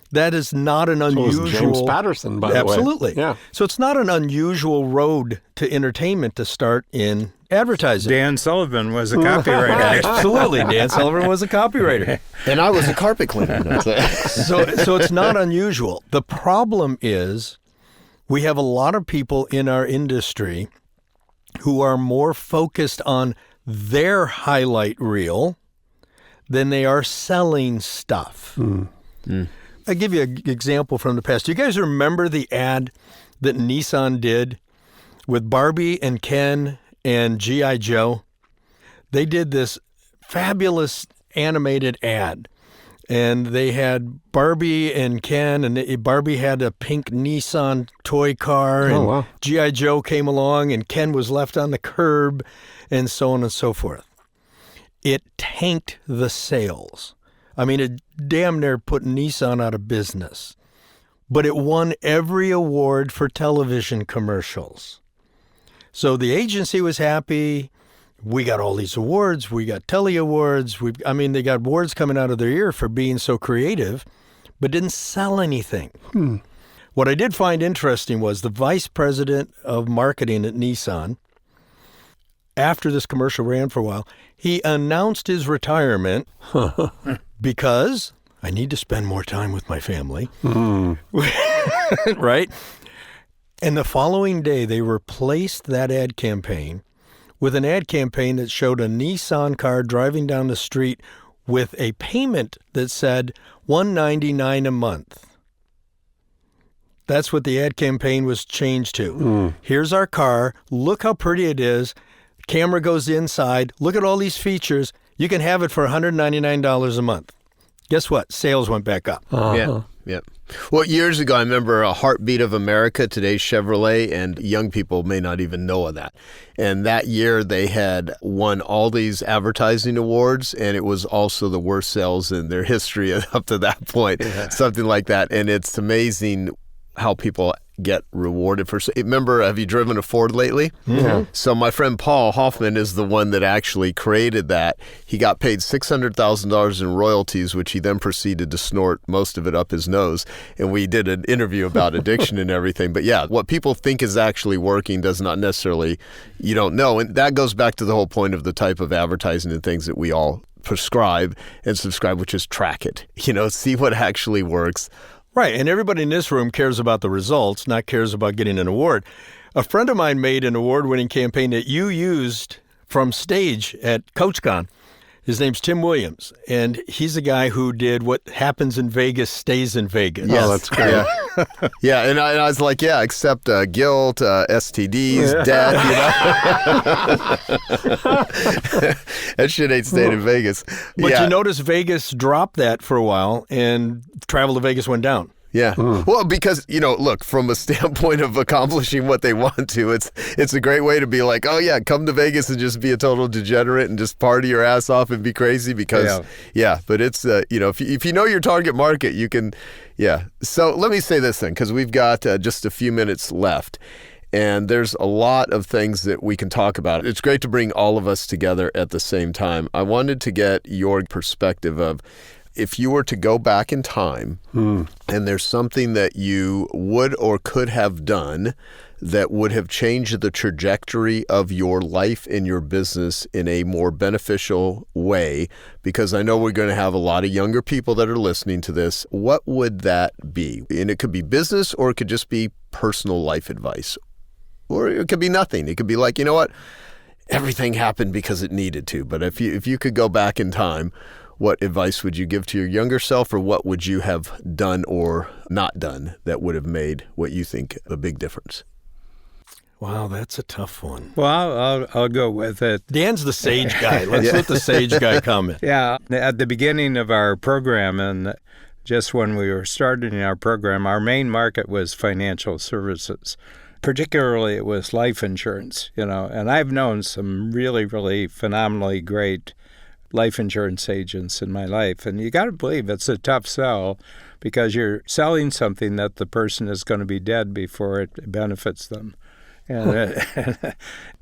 S4: that is not an unusual...
S3: So James Patterson, by the way.
S4: Absolutely.
S3: Yeah.
S4: So it's not an unusual road to entertainment to start in advertising.
S1: Dan Sullivan was a copywriter.
S4: Absolutely. Dan Sullivan was a copywriter.
S2: And I was a carpet cleaner.
S4: So it's not unusual. The problem is we have a lot of people in our industry who are more focused on their highlight reel than they are selling stuff. I'll give you an example from the past. Do you guys remember the ad that Nissan did with Barbie and Ken and G.I. Joe? They did this fabulous animated ad. And they had Barbie and Ken, and Barbie had a pink Nissan toy car, and G.I. Joe came along, and Ken was left on the curb, and so on and so forth. It tanked the sales. I mean, it damn near put Nissan out of business. But it won every award for television commercials. So the agency was happy. We got all these awards. We got Telly Awards. They got awards coming out of their ear for being so creative, but didn't sell anything. What I did find interesting was the vice president of marketing at Nissan, after this commercial ran for a while, he announced his retirement because I need to spend more time with my family. Right? And the following day, they replaced that ad campaign with an ad campaign that showed a Nissan car driving down the street with a payment that said $199 a month. That's what the ad campaign was changed to. Here's our car. Look how pretty it is. Camera goes inside. Look at all these features. You can have it for $199 a month. Guess what? Sales went back up.
S2: Yeah. Well, years ago, I remember a Heartbeat of America, today's Chevrolet, and young people may not even know of that. And that year, they had won all these advertising awards, and it was also the worst sales in their history up to that point, something like that. And it's amazing how people get rewarded for. Remember, have you driven a Ford lately?
S3: Yeah.
S2: So my friend Paul Hoffman is the one that actually created that. He got paid $600,000 in royalties, which he then proceeded to snort most of it up his nose. And we did an interview about addiction and everything. But yeah, what people think is actually working does not necessarily, you don't know. And that goes back to the whole point of the type of advertising and things that we all prescribe and subscribe, which is track it. See what actually works.
S4: Right, and everybody in this room cares about the results, not cares about getting an award. A friend of mine made an award-winning campaign that you used from stage at CoachCon. His name's Tim Williams, and he's a guy who did what happens in Vegas stays in Vegas.
S3: Oh, that's great.
S2: Yeah, and I was like, except guilt, STDs, debt, that shit ain't staying in Vegas.
S4: But you notice Vegas dropped that for a while, and travel to Vegas went down.
S2: Yeah. Well, because, look, from a standpoint of accomplishing what they want to, it's a great way to be like, oh, yeah, come to Vegas and just be a total degenerate and just party your ass off and be crazy because, but it's, if you know your target market, you can, So let me say this then, because we've got just a few minutes left. And there's a lot of things that we can talk about. It's great to bring all of us together at the same time. I wanted to get your perspective of, if you were to go back in time and there's something that you would or could have done that would have changed the trajectory of your life and your business in a more beneficial way, because I know we're going to have a lot of younger people that are listening to this, what would that be? And it could be business, or it could just be personal life advice, or it could be nothing. It could be like, you know what? Everything happened because it needed to. But if you could go back in time, what advice would you give to your younger self, or what would you have done or not done that would have made what you think a big difference?
S4: Wow, that's a tough one.
S1: Well, I'll go with it.
S4: Dan's the sage guy. Let's let the sage guy comment.
S1: Yeah, at the beginning of our program, and just when we were starting our program, our main market was financial services. Particularly, it was life insurance, and I've known some really, really phenomenally great life insurance agents in my life. And you got to believe it's a tough sell, because you're selling something that the person is going to be dead before it benefits them. And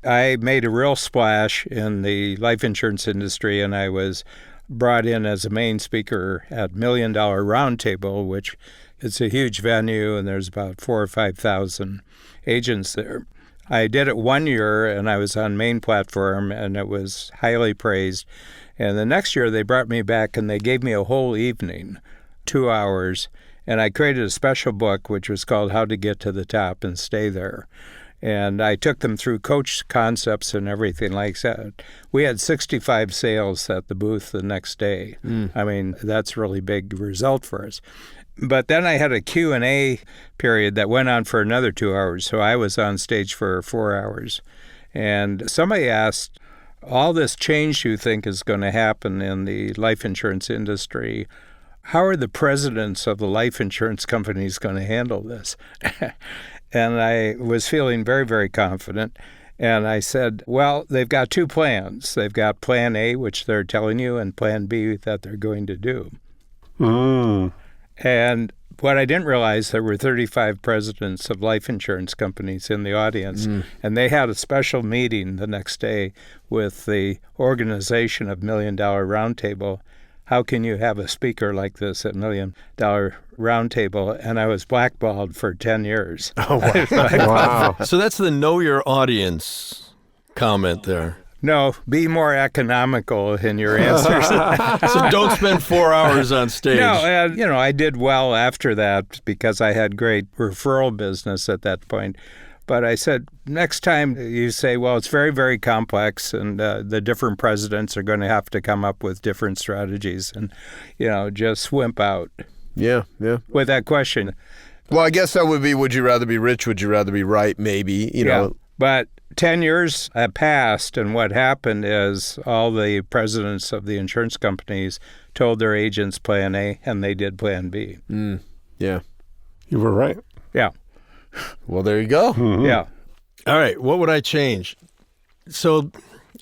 S1: I made a real splash in the life insurance industry, and I was brought in as a main speaker at $1 Million Roundtable, which it's a huge venue, and there's about 4,000 or 5,000 agents there. I did it 1 year, and I was on main platform, and it was highly praised. And the next year, they brought me back, and they gave me a whole evening, 2 hours, and I created a special book, which was called How to Get to the Top and Stay There. And I took them through coach concepts and everything like that. We had 65 sales at the booth the next day. I mean, that's a really big result for us. But then I had a Q&A period that went on for another 2 hours. So I was on stage for 4 hours. And somebody asked, all this change you think is going to happen in the life insurance industry, how are the presidents of the life insurance companies going to handle this? And I was feeling very, very confident. And I said, well, they've got two plans. They've got plan A, which they're telling you, and plan B that they're going to do. And what I didn't realize, there were 35 presidents of life insurance companies in the audience, and they had a special meeting the next day with the organization of $1 Million Roundtable. How can you have a speaker like this at $1 Million Roundtable? And I was blackballed for 10 years.
S2: Oh, wow.
S3: Wow.
S4: So that's the know your audience comment there.
S1: No, be more economical in your answers.
S4: So don't spend 4 hours on stage.
S1: No, and, I did well after that because I had great referral business at that point. But I said, next time you say, well, it's very, very complex and the different presidents are going to have to come up with different strategies and, just wimp out.
S2: Yeah.
S1: With that question.
S2: Well, I guess that would be, would you rather be rich? Would you rather be right? Maybe, you know.
S1: But 10 years have passed, and what happened is all the presidents of the insurance companies told their agents plan A, and they did plan B.
S2: Yeah.
S3: You were right.
S1: Yeah.
S2: Well, there you go.
S3: Mm-hmm.
S1: Yeah.
S4: All right. What would I change? So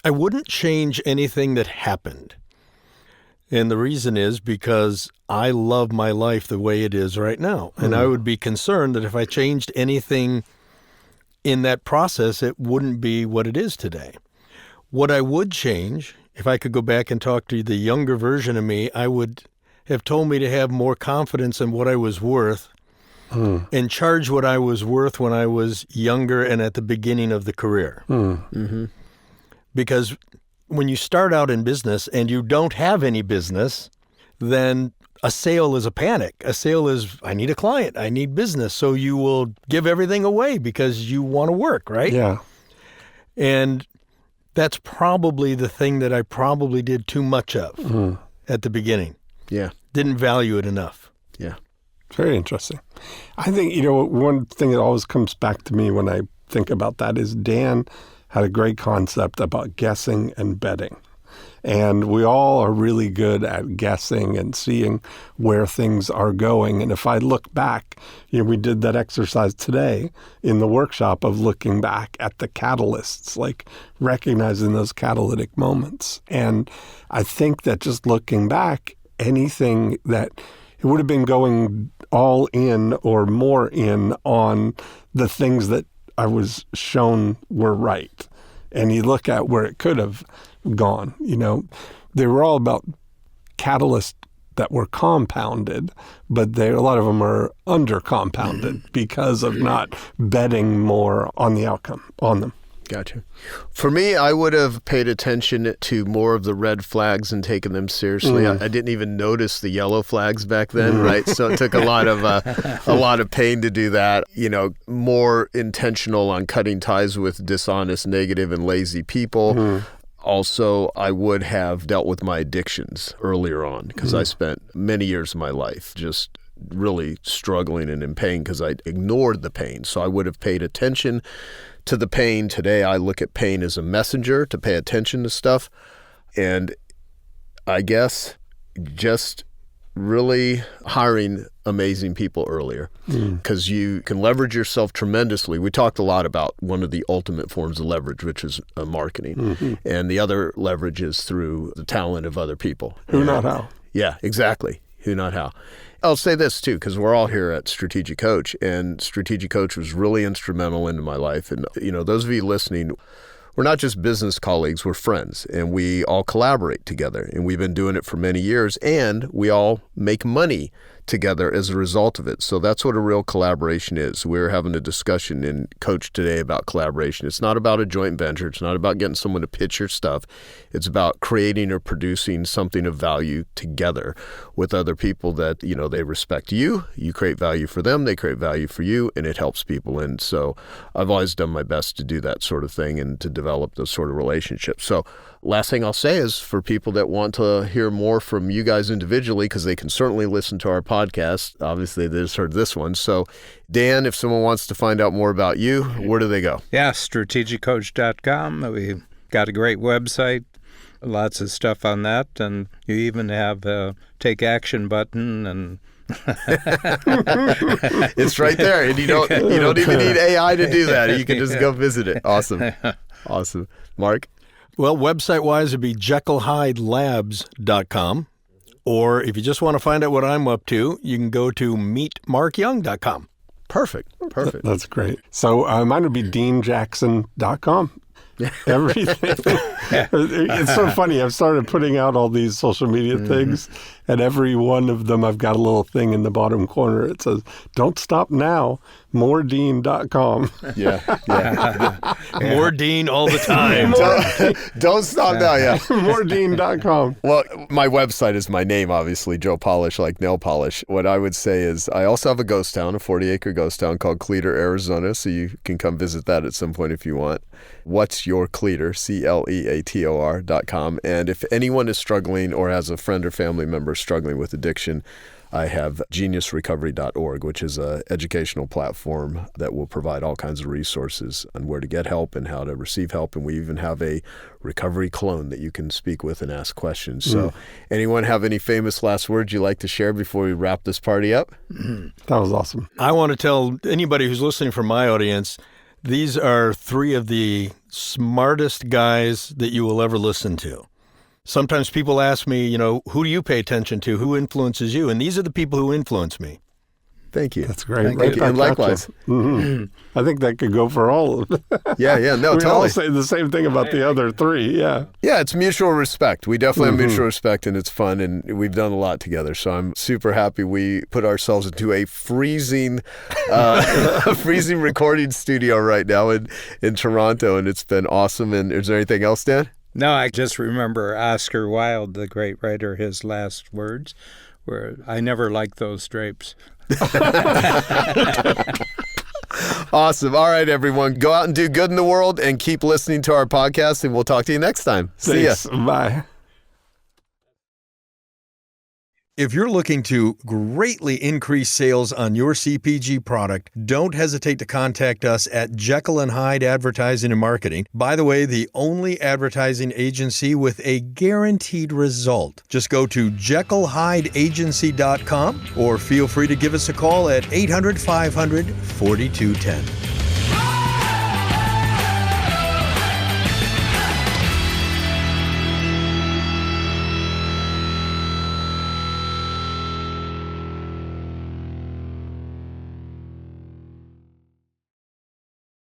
S4: I wouldn't change anything that happened. And the reason is because I love my life the way it is right now. And I would be concerned that if I changed anything in that process, it wouldn't be what it is today. What I would change, if I could go back and talk to the younger version of me, I would have told me to have more confidence in what I was worth and charge what I was worth when I was younger and at the beginning of the career. Because when you start out in business and you don't have any business, then a sale is a panic. A sale is, I need a client, I need business. So you will give everything away because you want to work, right?
S3: Yeah.
S4: And that's probably the thing that I probably did too much of at the beginning.
S2: Yeah.
S4: Didn't value it enough.
S2: Yeah.
S3: Very interesting. I think, one thing that always comes back to me when I think about that is Dan had a great concept about guessing and betting. And we all are really good at guessing and seeing where things are going. And if I look back, we did that exercise today in the workshop of looking back at the catalysts, like recognizing those catalytic moments. And I think that just looking back, anything that it would have been going all in or more in on the things that I was shown were right. And you look at where it could have gone, they were all about catalysts that were compounded, but a lot of them are under compounded because of not betting more on the outcome on them.
S2: Gotcha. For me, I would have paid attention to more of the red flags and taken them seriously. I didn't even notice the yellow flags back then, right? So it took a lot of pain to do that. More intentional on cutting ties with dishonest, negative, and lazy people. Also, I would have dealt with my addictions earlier on because I spent many years of my life just really struggling and in pain because I ignored the pain. So I would have paid attention to the pain. Today, I look at pain as a messenger to pay attention to stuff. And I guess just really hiring amazing people earlier because you can leverage yourself tremendously. We talked a lot about one of the ultimate forms of leverage, which is marketing. And the other leverage is through the talent of other people.
S3: Who, not how.
S2: Yeah, exactly. Who, not how. I'll say this too, because we're all here at Strategic Coach, and Strategic Coach was really instrumental into my life. And, those of you listening, we're not just business colleagues, we're friends, and we all collaborate together. And we've been doing it for many years, and we all make money together as a result of it. So that's what a real collaboration is. We're having a discussion in Coach today about collaboration. It's not about a joint venture. It's not about getting someone to pitch your stuff. It's about creating or producing something of value together with other people that, they respect you. You create value for them. They create value for you, and it helps people. And so I've always done my best to do that sort of thing and to develop those sort of relationships. So last thing I'll say is for people that want to hear more from you guys individually, because they can certainly listen to our podcast. Obviously, they just heard this one. So, Dan, if someone wants to find out more about you, where do they go?
S1: Yeah, strategiccoach.com. We've got a great website, lots of stuff on that. And you even have a take action button and
S2: it's right there. And you don't even need AI to do that. You can just go visit it. Awesome. Mark?
S4: Well, website-wise, it'd be jekyllhydelabs.com. Or if you just want to find out what I'm up to, you can go to meetmarkyoung.com.
S2: Perfect.
S3: That's great. So mine would be deanjackson.com. Everything. It's so funny. I've started putting out all these social media things, at every one of them, I've got a little thing in the bottom corner. It says, "Don't stop now, moredean.com."
S2: Yeah.
S4: More Dean all the time.
S2: Don't stop now, yeah.
S3: moredean.com.
S2: Well, my website is my name, obviously, Joe Polish, like nail polish. What I would say is I also have a ghost town, a 40-acre ghost town called Cleator, Arizona, so you can come visit that at some point if you want. What's Your Cleator, CLEATOR.com. And if anyone is struggling or has a friend or family member struggling with addiction, I have geniusrecovery.org, which is an educational platform that will provide all kinds of resources on where to get help and how to receive help. And we even have a recovery clone that you can speak with and ask questions. So anyone have any famous last words you'd like to share before we wrap this party up?
S3: That was awesome.
S4: I want to tell anybody who's listening from my audience, these are three of the smartest guys that you will ever listen to. Sometimes people ask me, who do you pay attention to? Who influences you? And these are the people who influence me.
S2: Thank you.
S3: That's great.
S2: Thank you. And likewise.
S3: I think that could go for all of them.
S2: No,
S3: we
S2: totally.
S3: all say the same thing about the other three, yeah.
S2: Yeah, it's mutual respect. We definitely have mutual respect, and it's fun, and we've done a lot together. So I'm super happy we put ourselves into a freezing recording studio right now in Toronto, and it's been awesome. And is there anything else, Dan?
S1: No, I just remember Oscar Wilde, the great writer, his last words were, "I never liked those drapes."
S2: Awesome. All right, everyone. Go out and do good in the world and keep listening to our podcast, and we'll talk to you next time. See ya.
S3: Bye.
S4: If you're looking to greatly increase sales on your CPG product, don't hesitate to contact us at Jekyll & Hyde Advertising and Marketing. By the way, the only advertising agency with a guaranteed result. Just go to jekyllhydeagency.com or feel free to give us a call at 800-500-4210.